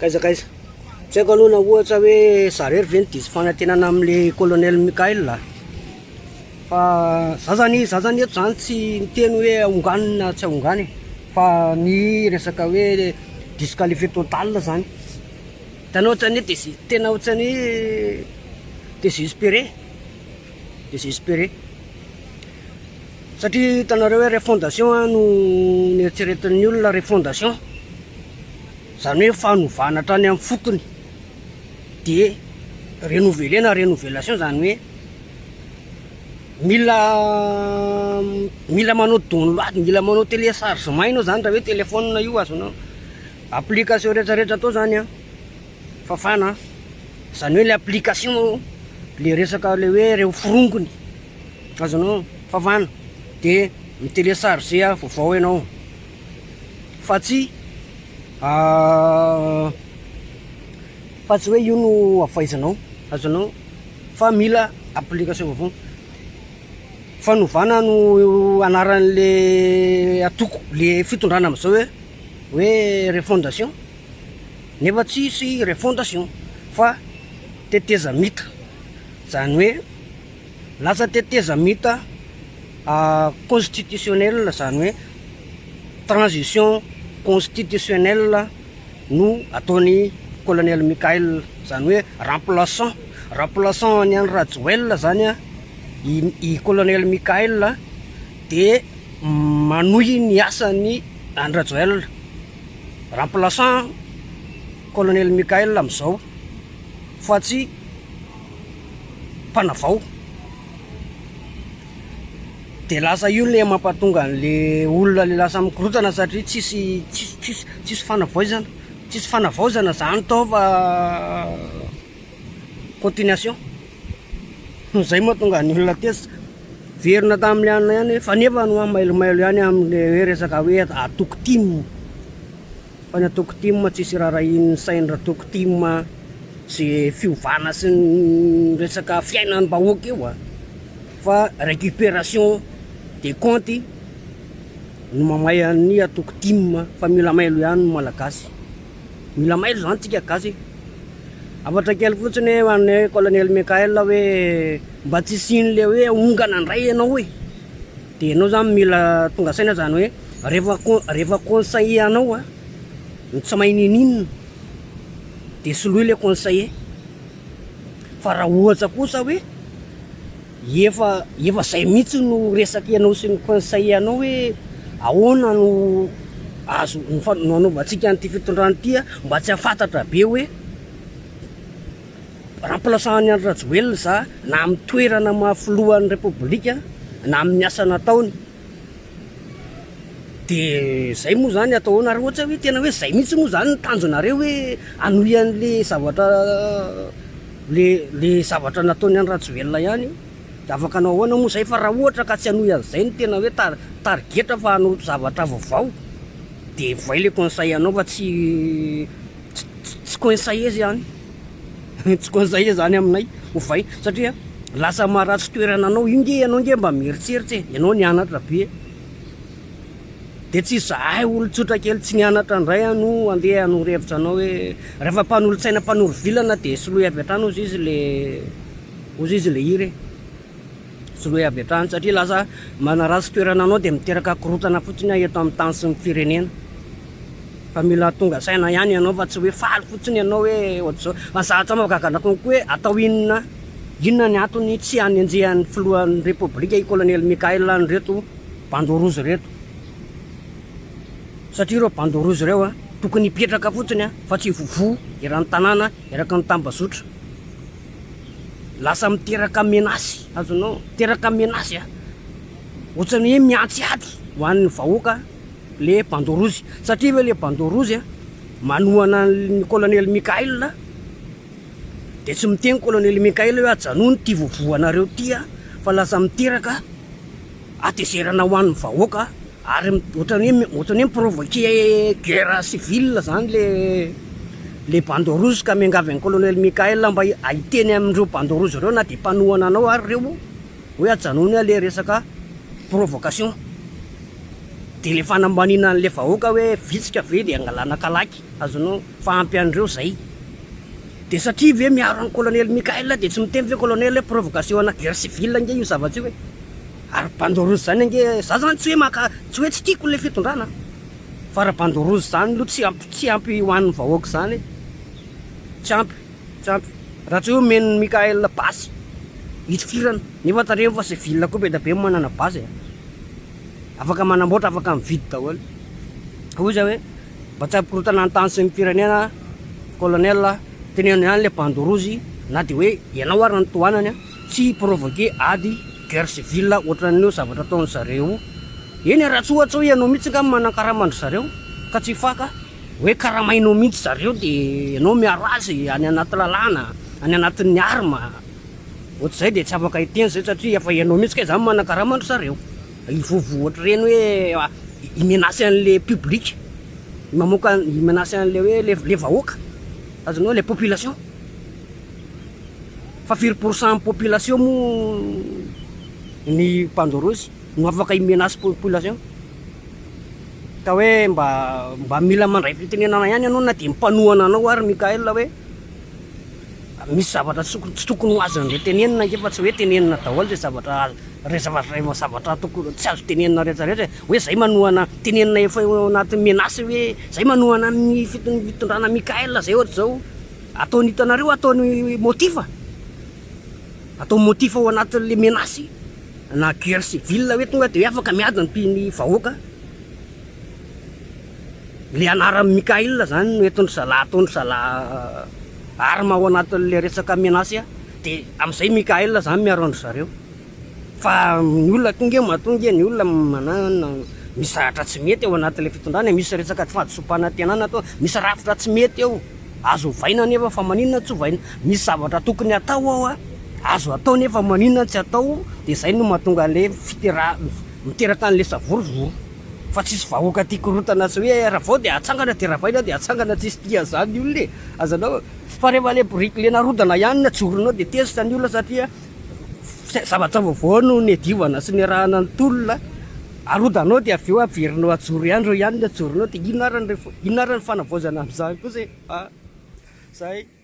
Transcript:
kaiza tsy haiko aloha na ohatra hoe zarery ve nidisy fanantenana amin'le colonel Mikael fa za zany eto zany tsy miteny hoe ahongany na tsy ahongany fa ny resaka hoe disqualifié total zany tanao ohatrany hoe tena ohatrany désespéré satria hitanareo hoe refondation no nieritreretin'ny olona refondation zany hoe fanovana hatrany amin'ny fotony de renouvelé na renouvelation zany hoe mila manao download, mila manao téléchargement ianao zany raha hoe téléphone io azonao application rehetrarehetra atao zany a fafana zany hoe le application le resaka le hoe reo forongony azonao fafana de mitélécharger a vaovao ianao fa tsy hoe io no afaizanao azonao fa mila application vaovao fanovana no anaran'le atoko le fitondrana am'izao hoe refondation nefa tsisy refondation fa teteza mita zany hoe lasa teteza mita constitutionnel zany hoe transition constitutionnelle no ataony colonel Mikael zany hoe remplaçant ny any Rajoel zany a i colonel Mikael de manohy ny asany any Rajoel remplaçant colonel Mikael am'izao fa tsy mpanavao de lasa io le mampatonga an'le olona le lasa mikorotana satria tsisy fanavaozana zany tao fa continuation zay mahatonga ny olona tesa verina tamin'le anina ihany fa nefa no mailomailo ihany amin'le hoe resaka hoe atoko tim fa ny atoko tim tsisy rarahiny saindra atoko tim ze fiovana sy ny resaka fiainan'ny bahoaka io fa récupération des comptes no mamay an'ny atoko tim fa mila mailo ihany no malagasy mila mailo zany tsika gasy afatra kely fotsiny hoe an'ny colonel Mikael hoe mba tsy sin'le hoe ongana ndray ianao hoe de ianao zany mila tonga saina zany hoe rehefa conseiller anao tsy mahay ninina de soloy le conseiller fa raha ohatra kosa hoe efa zay mihitsy no resaky ianao sy ny conseiller anao hoe ahoana no azo no anaovantsika an'ity fitondrana ity mba tsy hafantatra be hoe remplaçant ny any Rajoel za na amin'ny toerana mahafoloan'ny repoblika na amin'ny asa nataony de zay moa zany atao nareo ohatra hoe tena hoe zay mihitsy moa zany nitanjonareo hoe anohy an'le zavatra le zavatra nataony any Rajoel ihany de afaka anao ahoana moa zay fa raha ohatra ka tsy anohy an'izay no tena hoe targeta fa hanao zavatra vaovao de vai le conseil anao fa tsy conseiller zany tsy conseiller zany aminay ovay satria lasa maharatsy toerana anao io nge ianao nge mba mieritseritsy ianao nianatra be de tsy zahay olon-tsotra kely tsy nianatra ndray no andeha hanorevitra anao hoe rehefa mpanolotsaina mpanoro vilana de soloy avy hatrany ozy izy le ire soloy avy hatrany satria lasa manaratsy toerana anao de miteraka korotana fotsiny eto amin'ny tany sy ny firenena fa mila tonga saina ihany ianao fa tsy hoe faly fotsiny ianao hoe ohatr'izao mazahatra mahagaga konko hoe atao inona ny antony tsy hanenjehan'ny filohan'ny repoblika i colonel Mikael reto bandorozy reto satria reo bandorozy reo tokony hipetraka fotsiny fa tsy vovo eran'ny tanàna eraka ny tambazotra lasa miteraka menasy azonao miteraka menasy ohatrany hoe miantsiady ho an'ny vahoaka le bandorozy satria hoe le bandorozy manohana ny colonel Mikael de tsy miteny colonel Mikael hoe ajanony ty vovoanareo ty fa lasa miteraka atezerana ho an'ny vahoaka ary ohatrany hoe miprovoquer guerre civile zany le bandorozy ka miangavy ny colonel Mikael mba ahiteny amin'ireo bandorozy reo na de mpanohana anao ary reo hoe ajanony le resaka provocation de le fanambanina an'le vahoaka hoe vitsika ve de angalana kalaky azonao fahampy an'ireo zay. De satria ve miaro an'ny colonel Mikael de tsy miteny ve colonel hoe provocation ana guerre civile nge io zavatsy io hoe ary bandorozy zany nge za zany tsy hoe tsy tiako le fitondrana fa raha bandorozy zany lo tsy ampy ho an'ny vahoaka zany tsy ampy raha tsy hoe meny Mikael basy hitifirana nefa taremo fa civile koa be da be manana basy afaka manamboatra afaka mividy daholo hoy za hoe mba tsy ampikorotana ny tany sy ny firenena colonel teneno ihany le bandorozy na de hoe ianao ary ny tohanany tsy provoquer ady guerre civile ohatran'io zavatra ataony zareo eny raha tsy ohatra hoe ianao mihitsy nga manan-karamandry zareo ka tsy faka hoe karamainao mihitsy zareo de ianao miaro azy any anaty lalàna any anatin'ny arma ohatr'izay de tsy afaka hiteny zay satria efa ianao mihitsy ka zany manan-karamandry zareo ivovo ohatra reny hoe imenasy an'le public mamoaka imenasy an'le hoe le vahoaka azonao le population fa 4% population mo ny bandorozy no afaka imenasy population ka hoe mba mila mandray fitenenana ihany ianao na de mipanohana anao ary Mikael hoe misy zavatra tsy tokony ho azon'le tenenina nge fa tsy hoe tenenina daholo zay zavatra zavatra tokony tsy azo tenenina rehetrarehetra hoe zay manohana tenenina efa anatin'ny menasy hoe zay manohana amin'ny fitondrana Mikael zay ohatra zao ataony hitanareo ataony motifa atao motifa ao anatin'le menasy na guerre civile hoe tonga de hoe afaka miady ny vahoaka le anaran'ny Mikael zany hoetony sala ataony sala arma ao anatin'le resaka menasy de am'izay Mikael zany miaro andry zareo fa ny olona tonga mahatonga ny olona manana misy rahatra tsy mety ao anatin'le fitondrana misy resaka fahadisompana tenana atao misy rafitra tsy mety ao azo vaina nefa fa maninona tsy vaina misy zavatra tokony atao ao azo atao nefa maninona tsy atao de zay no mahatonga le miteraka an'le savorovoro fa tsisy vahoaka tia korotana sy hoe raha vao de atsangana de raha vaina de atsangana tsisy tia zany olona e azanao fa rehefa le brique le narodana ihany natsorinao de tezitra ny olona satria zavatra vaovao no ny adivana sy ny rahana ny tolona arodanao de avy eo averinao ajoro ihany reo ihany ny atsorinao de inona ary ny fanavaozana am'izany kosa zay